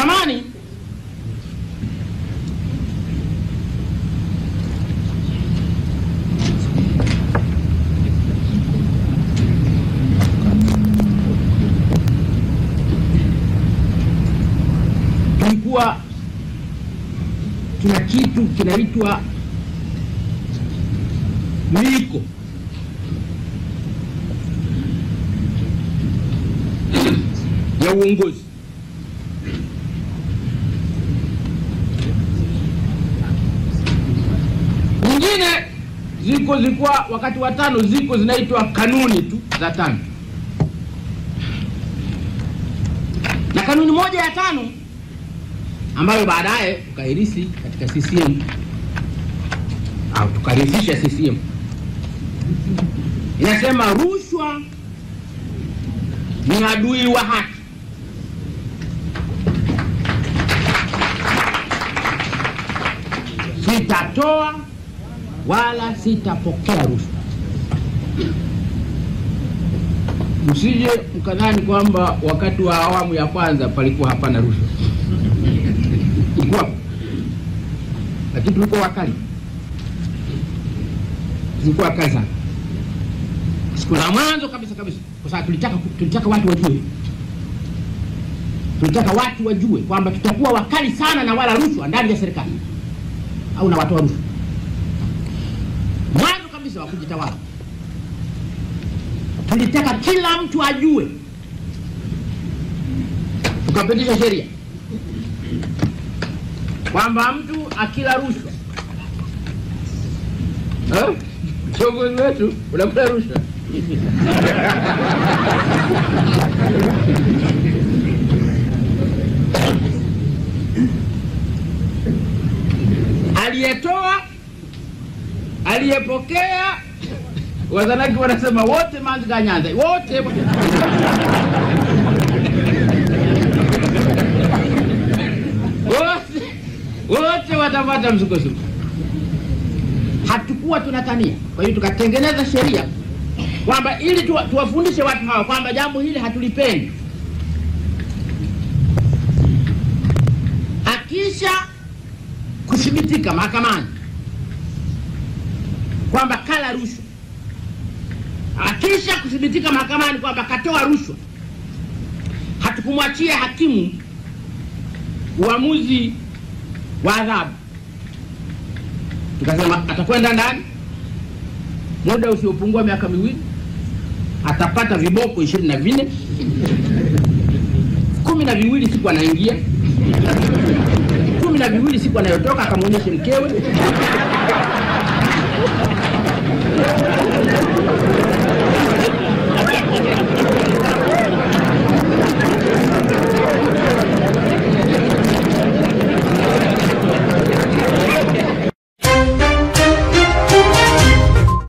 Zamani tulikuwa tuna kitu kinaitwa miiko ya uongozi. Nyingine zilikuwa wakati wa tano zinaitwa kanuni tu za tano. Na kanuni moja ya tano ambayo baadaye tukairisi katika CCM au tukarithisha CCM inasema rushwa ni adui wa haki. Sitatoa wala sitapokea rushwa. Msije mkadhani kwamba wakati wa awamu ya kwanza palikuwa hapana rushwa. Ilikuwa, lakini tulikuwa wakali. Tulikuwa kaza. Siku za mwanzo kabisa kwa sababu tulitaka watu wajue. Tulitaka watu wajue kwamba tutakuwa wakali sana na wala rushwa ndani ya serikali au na watu wa rushwa. Mwanzo kabisa wa kujitawala tulitaka kila mtu ajue. Tukapitisha sheria kwamba mtu akila rushwa, kiongozi wetu unakula rushwa, aliyetoa, aliyepokea, wazanaki wanasema wote manzi ganyanza, wote wote watapata msukosuko. Hatukuwa tunatania. Kwa hiyo tukatengeneza sheria kwamba ili tuwafundishe watu hawa kwamba jambo hili hatulipendi. Akisha kuthibitika mahakamani kwamba kala rushwa, akisha kuthibitika mahakamani kwamba katoa rushwa, hatukumwachia hakimu uamuzi wa adhabu. Tukasema atakwenda ndani muda usiopungua miaka 2, atapata viboko 24, 12 siku anaingia, 12 siku anayotoka, akamuonyeshe mkewe.